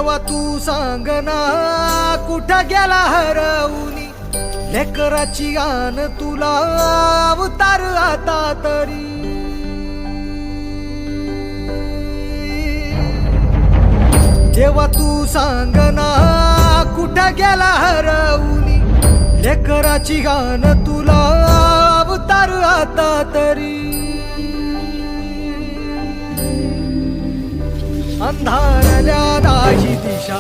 देवा तू सांग ना कुठं गेला हरवूनी लेकराची आन तुला अवतार आता तरी देवा तू सांग ना कुठं गेला हरवूनी लेकराची गान तुला अवतार आता तरी अंधारल्या दाही दिशा